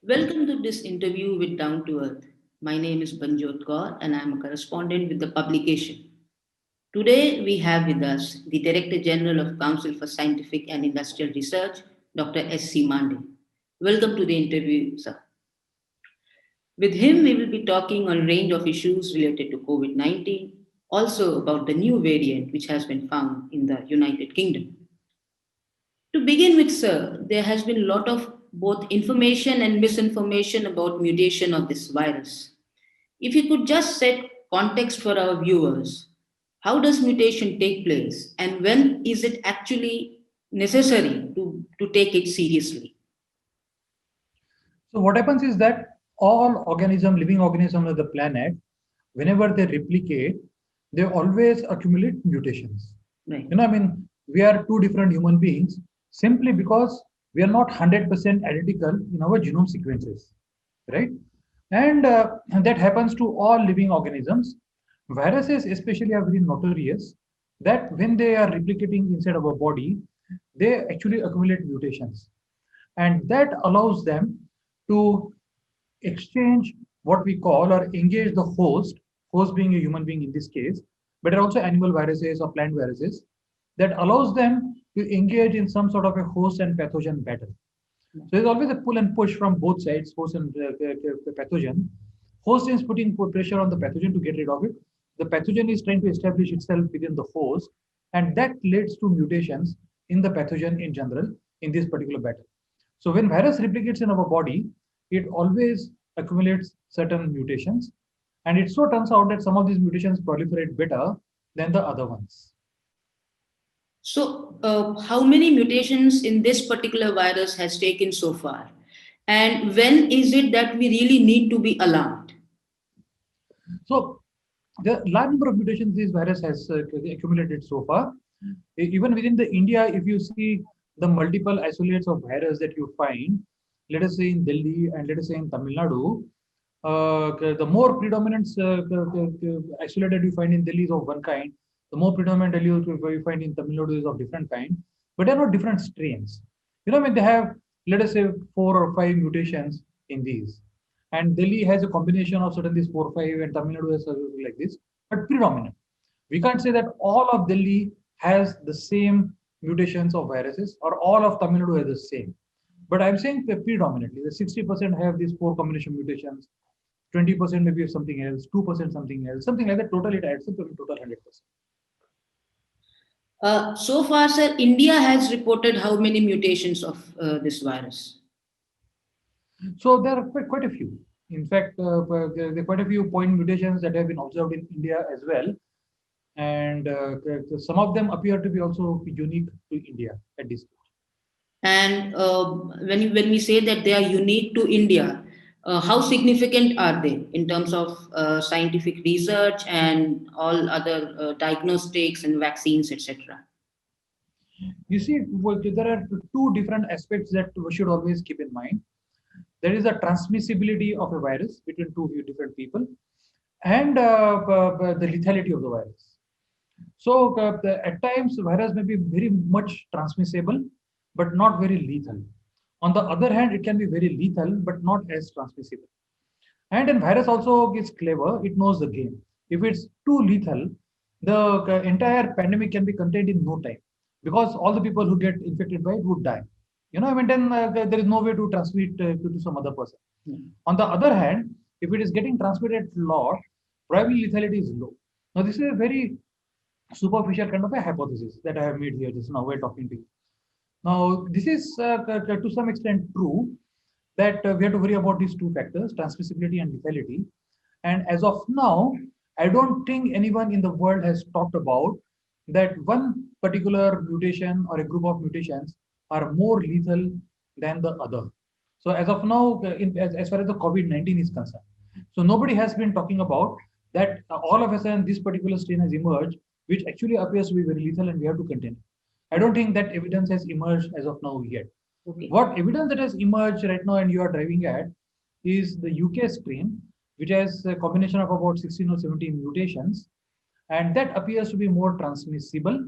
Welcome to this interview with Down to Earth. My name is Banjot Kaur and I am a correspondent with the publication. Today we have with us the Director General of Council for Scientific and Industrial Research, Dr. S.C. Mande. Welcome to the interview, sir. With him, we will be talking on a range of issues related to COVID 19, also about the new variant which has been found in the United Kingdom. To begin with, sir, there has been a lot of both information and misinformation about mutation of this virus. If you could just set context for our viewers, how does mutation take place and when is it actually necessary to take it seriously? So what happens is that all living organisms of the planet, whenever they replicate, they always accumulate mutations. Right. We are two different human beings simply because we are not 100% identical in our genome sequences, right? And that happens to all living organisms. Viruses especially are very notorious that when they are replicating inside our body, they actually accumulate mutations. And that allows them to exchange what we call or engage the host being a human being in this case, but also animal viruses or plant viruses, that allows them to engage in some sort of a host and pathogen battle. So there's always a pull and push from both sides, host and pathogen. Host is putting pressure on the pathogen to get rid of it. The pathogen is trying to establish itself within the host, and that leads to mutations in the pathogen in general in this particular battle. So when virus replicates in our body, it always accumulates certain mutations, and it so turns out that some of these mutations proliferate better than the other ones. So, how many mutations in this particular virus has taken so far? And when is it that we really need to be alarmed? So the large number of mutations this virus has accumulated so far. Even within the India, if you see the multiple isolates of virus that you find, let us say in Delhi and let us say in Tamil Nadu, the more predominant isolated you find in Delhi is of one kind, the more predominant you find in Tamil Nadu is of different kind, but they are not different strains. They have, let us say, 4 or 5 mutations in these. And Delhi has a combination of certain these 4 or 5, and Tamil Nadu has like this, but predominant. We can't say that all of Delhi has the same mutations of viruses or all of Tamil Nadu has the same. But I'm saying predominantly, the 60% have these 4 combination mutations, 20% maybe have something else, 2% something else, something like that. Total it adds up to total 100%. So far, sir, India has reported how many mutations of this virus? So there are quite a few. In fact, there are quite a few point mutations that have been observed in India as well. And some of them appear to be also unique to India at this stage. And when we say that they are unique to India, how significant are they in terms of scientific research and all other diagnostics and vaccines, etc.? You see, there are two different aspects that we should always keep in mind. There is a transmissibility of a virus between two different people, and the lethality of the virus. So at times, virus may be very much transmissible, but not very lethal. On the other hand, it can be very lethal, but not as transmissible. And then virus also is clever; it knows the game. If it's too lethal, the entire pandemic can be contained in no time, because all the people who get infected by it would die. Then there is no way to transmit to some other person. On the other hand, if it is getting transmitted a lot, probably lethality is low. Now, this is a very superficial kind of a hypothesis that I have made here just now while talking to you. Now, this is to some extent true that we have to worry about these two factors, transmissibility and lethality. And as of now, I don't think anyone in the world has talked about that one particular mutation or a group of mutations are more lethal than the other. So as of now, as far as the COVID-19 is concerned, so nobody has been talking about that all of a sudden this particular strain has emerged, which actually appears to be very lethal and we have to contain it. I don't think that evidence has emerged as of now yet. Okay. What evidence that has emerged right now and you are driving at is the UK strain, which has a combination of about 16 or 17 mutations, and that appears to be more transmissible.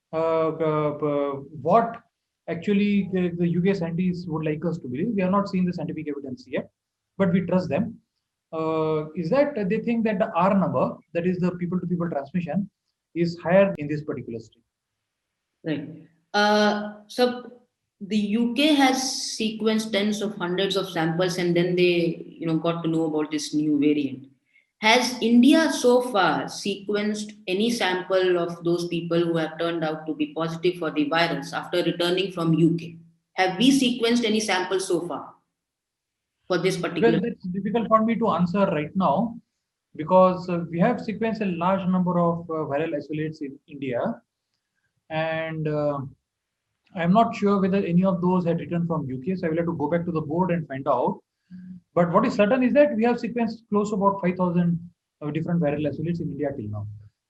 What actually the UK scientists would like us to believe. We have not seen the scientific evidence yet, but we trust them. Is that they think that the R number, that is the people-to-people transmission, is higher in this particular strain. Right. So the UK has sequenced tens of hundreds of samples, and then they, got to know about this new variant. Has India so far sequenced any sample of those people who have turned out to be positive for the virus after returning from UK? Have we sequenced any samples so far for this particular? Well, that's difficult for me to answer right now because we have sequenced a large number of viral isolates in India, and I'm not sure whether any of those had returned from UK. So I will have to go back to the board and find out. But what is certain is that we have sequenced close to about 5,000 different viral isolates in India till now,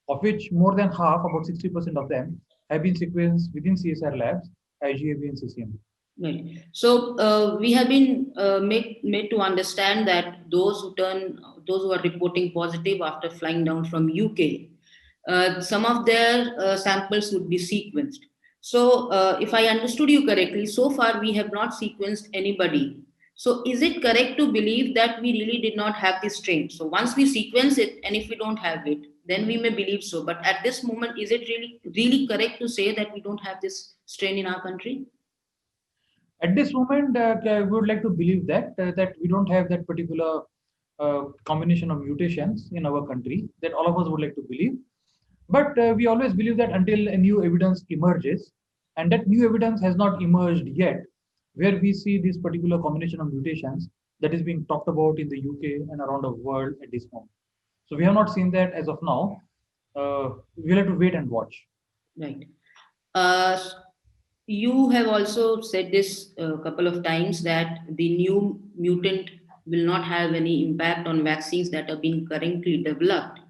of which more than half, about 60% of them, have been sequenced within CSR labs, IGAV and CCMB. Right. So we have been made to understand that those who are reporting positive after flying down from UK, some of their samples would be sequenced. So if I understood you correctly, so far we have not sequenced anybody. So is it correct to believe that we really did not have this strain? So once we sequence it, and if we don't have it, then we may believe so. But at this moment, is it really correct to say that we don't have this strain in our country? At this moment, we would like to believe that we don't have that particular combination of mutations in our country that all of us would like to believe. But we always believe that until a new evidence emerges, and that new evidence has not emerged yet, where we see this particular combination of mutations that is being talked about in the UK and around the world at this moment. So we have not seen that as of now. We'll have to wait and watch. Right. Uh, you have also said this a couple of times that the new mutant will not have any impact on vaccines that are being currently developed.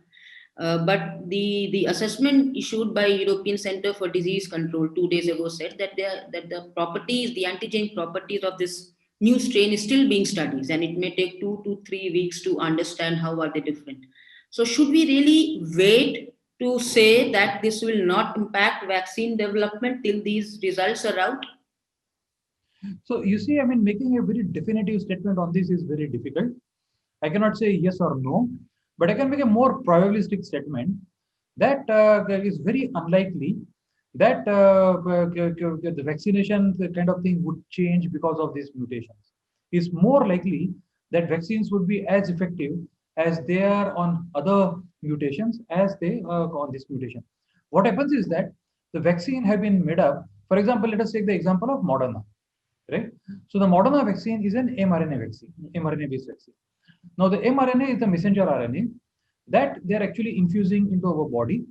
But the assessment issued by European Center for Disease Control 2 days ago said that the properties, the antigen properties of this new strain is still being studied, and it may take 2 to 3 weeks to understand how are they different. So should we really wait to say that this will not impact vaccine development till these results are out? So you see, I mean, making a very definitive statement on this is very difficult. I cannot say yes or no, but I can make a more probabilistic statement that is very unlikely that the vaccination kind of thing would change because of these mutations. It's more likely that vaccines would be as effective as they are on other mutations as they are on this mutation. What happens is that the vaccine have been made up. For example, let us take the example of Moderna, right? So the Moderna vaccine is an mRNA vaccine, mRNA-based vaccine. Now the mRNA is the messenger RNA that they're actually infusing into our body.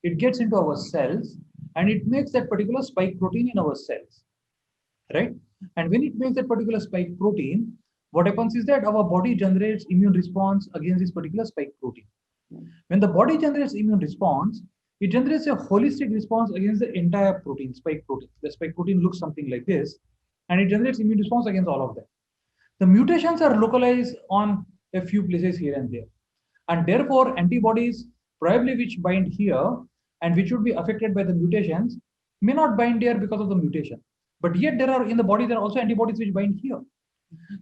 It gets into our cells and it makes that particular spike protein in our cells, right? And when it makes that particular spike protein, what happens is that our body generates immune response against this particular spike protein. When the body generates immune response, it generates a holistic response against the entire protein, spike protein. The spike protein looks something like this, and it generates immune response against all of them. The mutations are localized on a few places here and there. And therefore, antibodies probably which bind here and which would be affected by the mutations may not bind there because of the mutation. But yet there are in the body, there are also antibodies which bind here.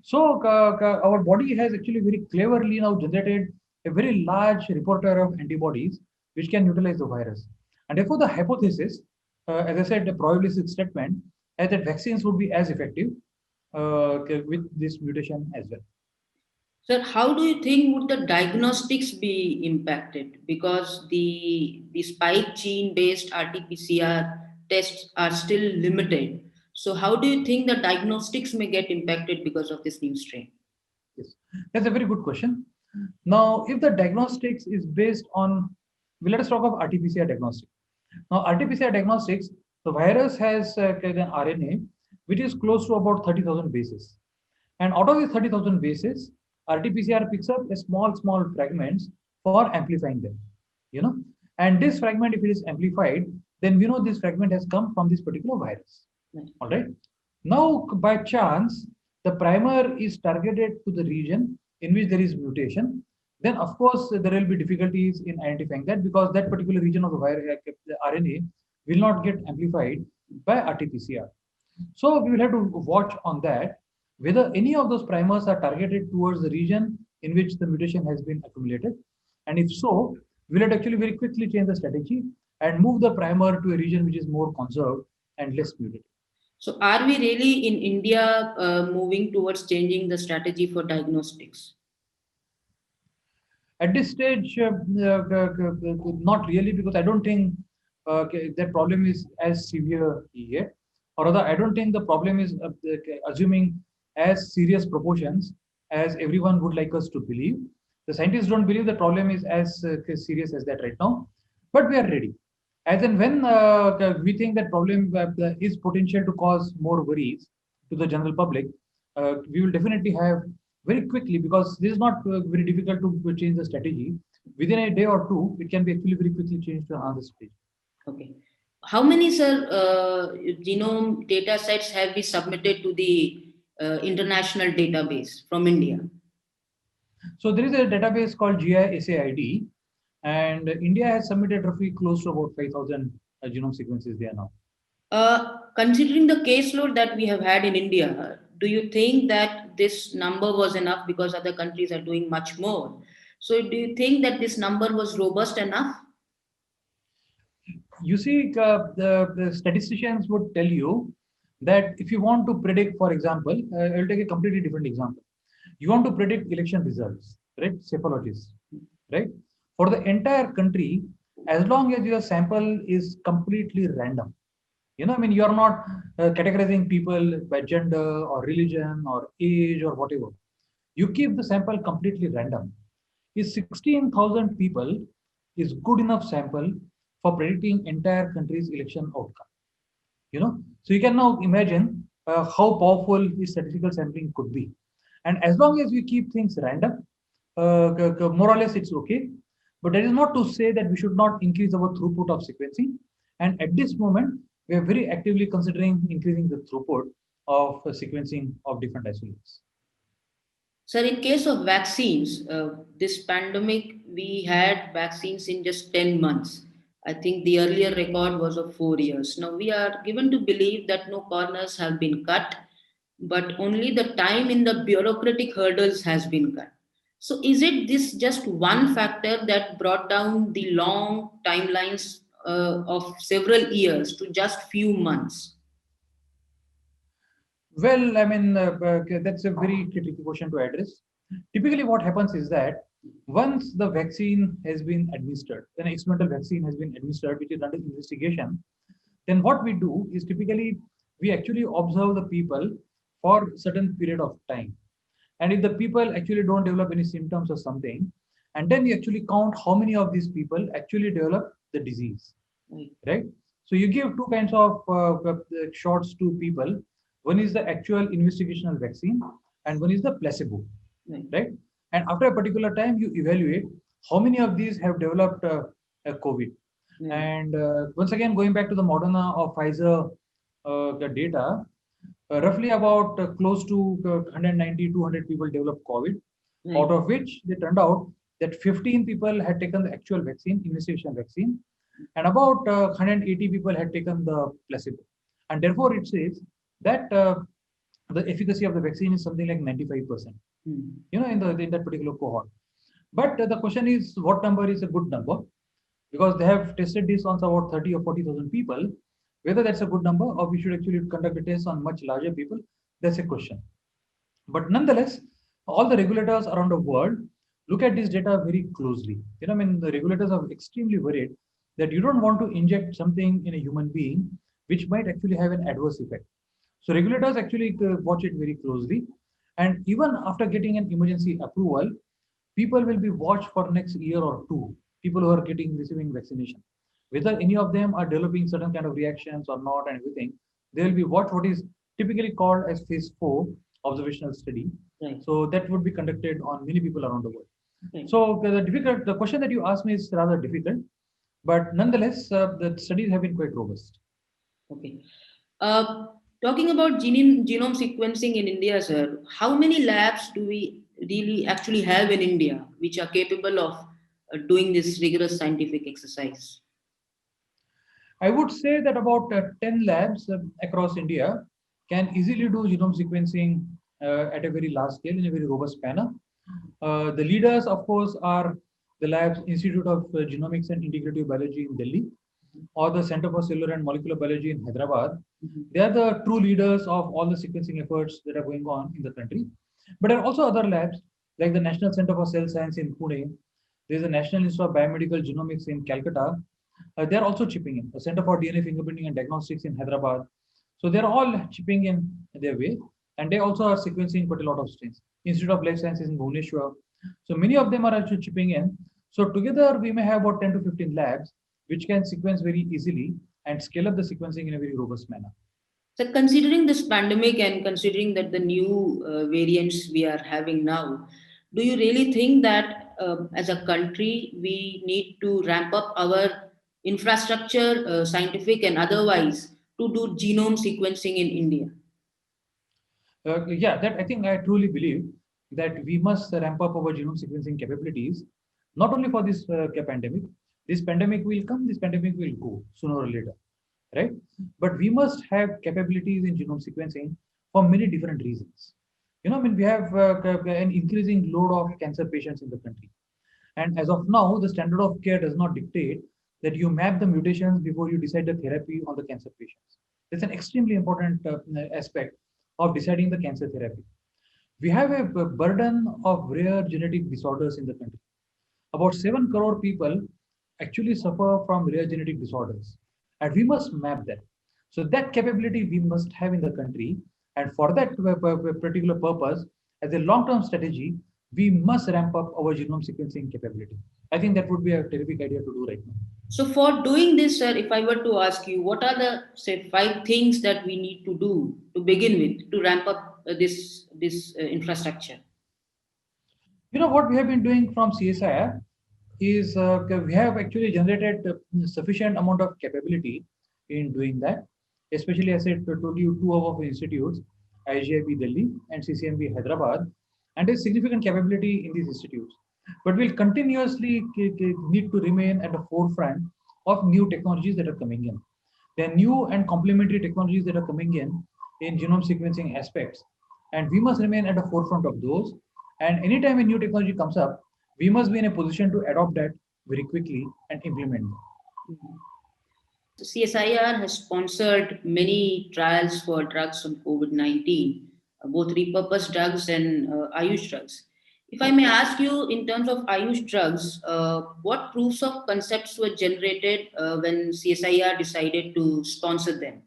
So our body has actually very cleverly now generated a very large repertoire of antibodies which can neutralize the virus. And therefore, the hypothesis, as I said, the probabilistic statement, is that vaccines would be as effective with this mutation as well. Sir, how do you think would the diagnostics be impacted? Because the spike gene based RT-PCR tests are still limited. So how do you think the diagnostics may get impacted because of this new strain? Yes, that's a very good question. Now, if the diagnostics is based on, well, let us talk of RT-PCR diagnostic. Now, RT-PCR diagnostics, the virus has an RNA which is close to about 30,000 bases. And out of these 30,000 bases, RT-PCR picks up a small fragments for amplifying them, you know. And this fragment, if it is amplified, then we know this fragment has come from this particular virus. Right. All right. Now, by chance, the primer is targeted to the region in which there is mutation. Then, of course, there will be difficulties in identifying that because that particular region of the virus, the RNA, will not get amplified by RT-PCR. So we will have to watch on that whether any of those primers are targeted towards the region in which the mutation has been accumulated. And if so, we will actually very quickly change the strategy and move the primer to a region which is more conserved and less mutated. So, are we really in India moving towards changing the strategy for diagnostics? At this stage, not really, because I don't think that problem is as severe yet. Or rather, I don't think the problem is assuming as serious proportions as everyone would like us to believe. The scientists don't believe the problem is as serious as that right now, but we are ready. As and when we think that problem is potential to cause more worries to the general public, we will definitely have very quickly, because this is not very difficult to change the strategy. Within a day or two, it can be actually very quickly changed to another stage. Okay. How many, sir, genome data sets have we submitted to the international database from India? So there is a database called GISAID, and India has submitted roughly close to about 5,000 genome sequences there now. Considering the caseload that we have had in India, do you think that this number was enough because other countries are doing much more? So, do you think that this number was robust enough? You see, the statisticians would tell you that if you want to predict, for example, I'll take a completely different example. You want to predict election results, right? Cephalologists, right? For the entire country, as long as your sample is completely random, I mean, you're not categorizing people by gender or religion or age or whatever. You keep the sample completely random. Is 16,000 people is good enough sample for predicting entire country's election outcome? So you can now imagine how powerful this statistical sampling could be. And as long as we keep things random, more or less it's okay. But that is not to say that we should not increase our throughput of sequencing. And at this moment, we are very actively considering increasing the throughput of sequencing of different isolates. Sir, in case of vaccines, this pandemic, we had vaccines in just 10 months. I think the earlier record was of 4 years. Now, we are given to believe that no corners have been cut, but only the time in the bureaucratic hurdles has been cut. So, is it this just one factor that brought down the long timelines of several years to just few months? Well, I mean, that's a very tricky question to address. Typically, what happens is that once the vaccine has been administered, an experimental vaccine has been administered, which is under investigation, then what we do is typically we actually observe the people for certain period of time. And if the people actually don't develop any symptoms or something, and then we actually count how many of these people actually develop the disease, Right. right? So you give two kinds of shots to people. One is the actual investigational vaccine, and one is the placebo, Right. right? And after a particular time, you evaluate how many of these have developed COVID. Right. And once again, going back to the Moderna or Pfizer the data, roughly about close to 190, 200 people developed COVID, Right. out of which they turned out that 15 people had taken the actual vaccine, investigation vaccine, and about 180 people had taken the placebo. And therefore, it says that the efficacy of the vaccine is something like 95%, Hmm. in that particular cohort. But the question is, what number is a good number? Because they have tested this on about 30 or 40,000 people. Whether that's a good number or we should actually conduct a test on much larger people, that's a question. But nonetheless, all the regulators around the world look at this data very closely. I mean, the regulators are extremely worried that you don't want to inject something in a human being which might actually have an adverse effect. So regulators actually watch it very closely. And even after getting an emergency approval, people will be watched for next year or two, people who are receiving vaccination. Whether any of them are developing certain kind of reactions or not and everything, they will be watched what is typically called as phase 4 observational study. Right. So that would be conducted on many people around the world. Right. So the question that you asked me is rather difficult, but nonetheless, the studies have been quite robust. Okay. Uh, Talking about genome sequencing in India, sir, how many labs do we really actually have in India which are capable of doing this rigorous scientific exercise? I would say that about 10 labs across India can easily do genome sequencing at a very large scale in a very robust manner. The leaders, of course, are the labs Institute of Genomics and Integrative Biology in Delhi, or the Center for Cellular and Molecular Biology in Hyderabad. They are the true leaders of all the sequencing efforts that are going on in the country. But there are also other labs like the National Center for Cell Science in Pune. There's the National Institute of Biomedical Genomics in Calcutta. They're also chipping in. The Center for DNA Fingerprinting and Diagnostics in Hyderabad. So they're all chipping in their way, and they also are sequencing quite a lot of strains. Institute of Life Sciences in Bhubaneswar. So many of them are actually chipping in. So together we may have about 10 to 15 labs which can sequence very easily and scale up the sequencing in a very robust manner. So, considering this pandemic and considering that the new variants we are having now, do you really think that as a country we need to ramp up our infrastructure, scientific and otherwise, to do genome sequencing in India? Yeah, that I think I truly believe that we must ramp up our genome sequencing capabilities, not only for this pandemic. This pandemic will come, this pandemic will go sooner or later, right? But we must have capabilities in genome sequencing for many different reasons. I mean, we have an increasing load of cancer patients in the country. And as of now, the standard of care does not dictate that you map the mutations before you decide the therapy on the cancer patients. That's an extremely important aspect of deciding the cancer therapy. We have a burden of rare genetic disorders in the country. About 7 crore people actually suffer from rare genetic disorders, and we must map that. So that capability we must have in the country, and for that particular purpose, as a long-term strategy, we must ramp up our genome sequencing capability. I think that would be a terrific idea to do right now. So, for doing this, sir, if I were to ask you, what are the say 5 things that we need to do to begin with to ramp up this infrastructure? What we have been doing from CSIR is we have actually generated sufficient amount of capability in doing that. Especially, as I told you, two of our institutes, IGIB Delhi and CCMB Hyderabad, and there's significant capability in these institutes. But we'll continuously need to remain at the forefront of new technologies that are coming in. There are new and complementary technologies that are coming in genome sequencing aspects, and we must remain at the forefront of those. And anytime a new technology comes up, we must be in a position to adopt that very quickly and implement them. CSIR has sponsored many trials for drugs on COVID-19, both repurposed drugs and Ayush drugs. If I may ask you, in terms of Ayush drugs, what proofs of concepts were generated when CSIR decided to sponsor them?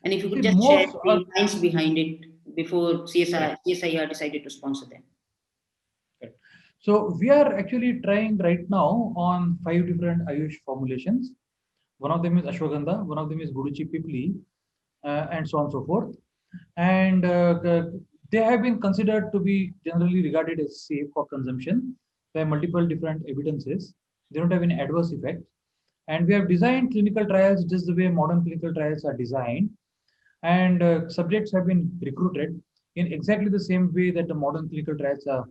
And if you could just share the lines behind it before CSIR decided to sponsor them. So we are actually trying right now on 5 different Ayush formulations. One of them is Ashwagandha, one of them is Guduchi Pipli, and so on and so forth. And they have been considered to be generally regarded as safe for consumption by multiple different evidences. They don't have any adverse effects. And we have designed clinical trials just the way modern clinical trials are designed. And subjects have been recruited in exactly the same way that the modern clinical trials are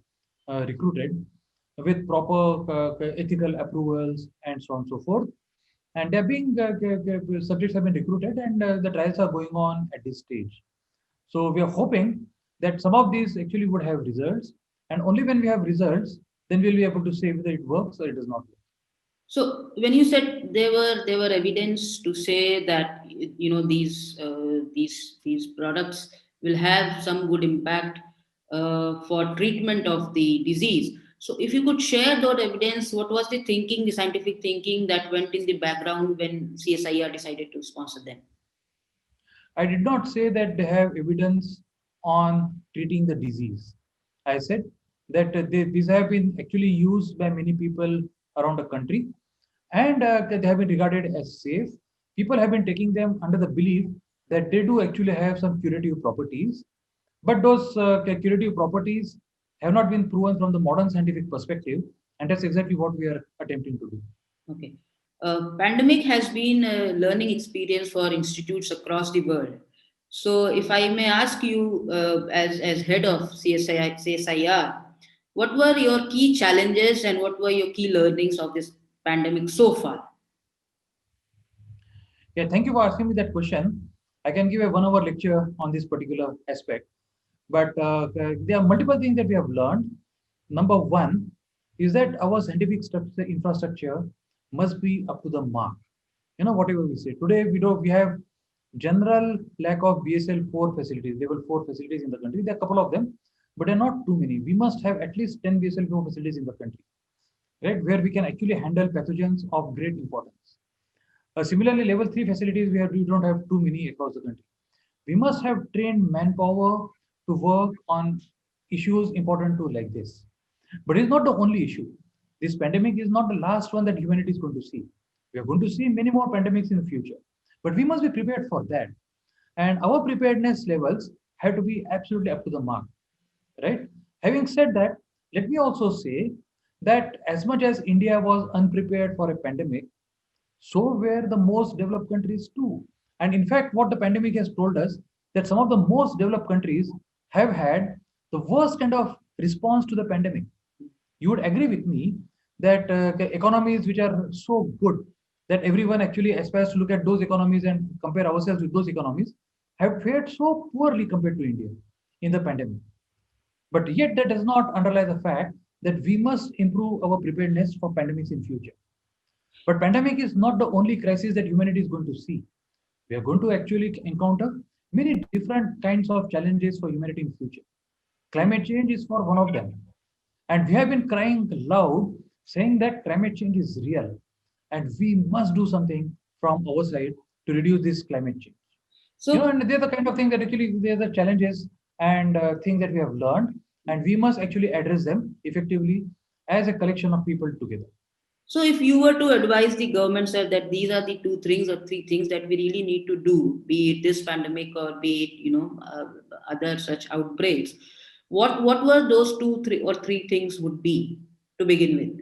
recruited, with proper ethical approvals and so on and so forth. And they're being subjects have been recruited, and the trials are going on at this stage. So we are hoping that some of these actually would have results, and only when we have results, then we'll be able to say whether it works or it does not work. So when you said there were evidence to say that these products will have some good impact for treatment of the disease. So if you could share that evidence, what was the thinking, the scientific thinking that went in the background when CSIR decided to sponsor them? I did not say that they have evidence on treating the disease. I said that these have been actually used by many people around the country, and they have been regarded as safe. People have been taking them under the belief that they do actually have some curative properties, but those curative properties have not been proven from the modern scientific perspective, and that's exactly what we are attempting to do. Okay. Pandemic has been a learning experience for institutes across the world. So if I may ask you, as head of CSIR, what were your key challenges and what were your key learnings of this pandemic so far? Yeah, thank you for asking me that question. I can give a 1 hour lecture on this particular aspect. But there are multiple things that we have learned. Number one is that our scientific infrastructure must be up to the mark. Whatever we say today, we have general lack of BSL-4 facilities, level 4 facilities in the country. There are a couple of them, but they're not too many. We must have at least 10 BSL-4 facilities in the country, right, where we can actually handle pathogens of great importance. Similarly, level 3 facilities we don't have too many across the country. We must have trained manpower to work on issues important to like this. But it's not the only issue. This pandemic is not the last one that humanity is going to see. We are going to see many more pandemics in the future. But we must be prepared for that. And our preparedness levels have to be absolutely up to the mark, right? Having said that, let me also say that as much as India was unprepared for a pandemic, so were the most developed countries too. And in fact, what the pandemic has told us that some of the most developed countries have had the worst kind of response to the pandemic. You would agree with me that economies which are so good that everyone actually aspires to look at those economies and compare ourselves with those economies have fared so poorly compared to India in the pandemic. But yet that does not underlie the fact that we must improve our preparedness for pandemics in future. But pandemic is not the only crisis that humanity is going to see. We are going to actually encounter many different kinds of challenges for humanity in future. Climate change is for one of them. And we have been crying loud saying that climate change is real and we must do something from our side to reduce this climate change. So, And they're the kind of thing that actually they're the challenges and things that we have learned, and we must actually address them effectively as a collection of people together. so if you were to advise the government, sir, that these are the 2 things or 3 things that we really need to do, be it this pandemic or be it, other such outbreaks, what were those 2, 3 or 3 things would be to begin with?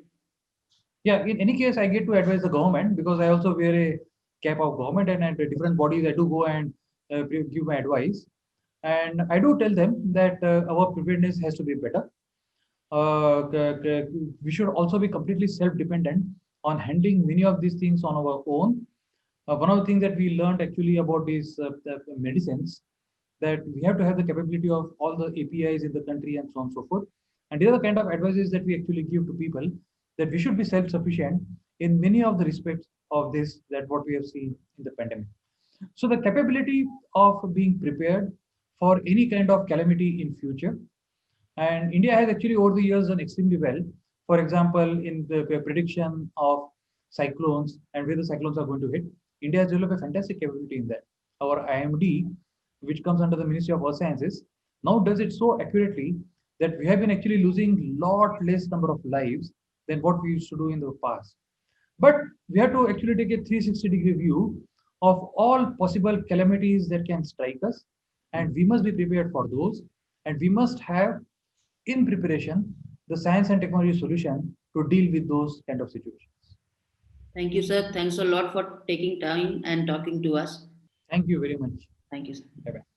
Yeah, in any case, I get to advise the government because I also wear a cap of government and at different bodies I do go and give my advice. And I do tell them that our preparedness has to be better. We should also be completely self-dependent on handling many of these things on our own. One of the things that we learned actually about these the medicines, that we have to have the capability of all the APIs in the country and so on and so forth. And the other kind of advices that we actually give to people, that we should be self-sufficient in many of the respects of this, that what we have seen in the pandemic. So the capability of being prepared for any kind of calamity in future. And India has actually over the years done extremely well. For example, in the prediction of cyclones and where the cyclones are going to hit, India has developed a fantastic capability in that. Our IMD, which comes under the Ministry of Earth Sciences, now does it so accurately that we have been actually losing lot less number of lives than what we used to do in the past. But we have to actually take a 360-degree view of all possible calamities that can strike us, and we must be prepared for those, and we must have in preparation the science and technology solution to deal with those kind of situations. Thank you, sir. Thanks a lot for taking time and talking to us. Thank you very much. Thank you, sir. Bye-bye.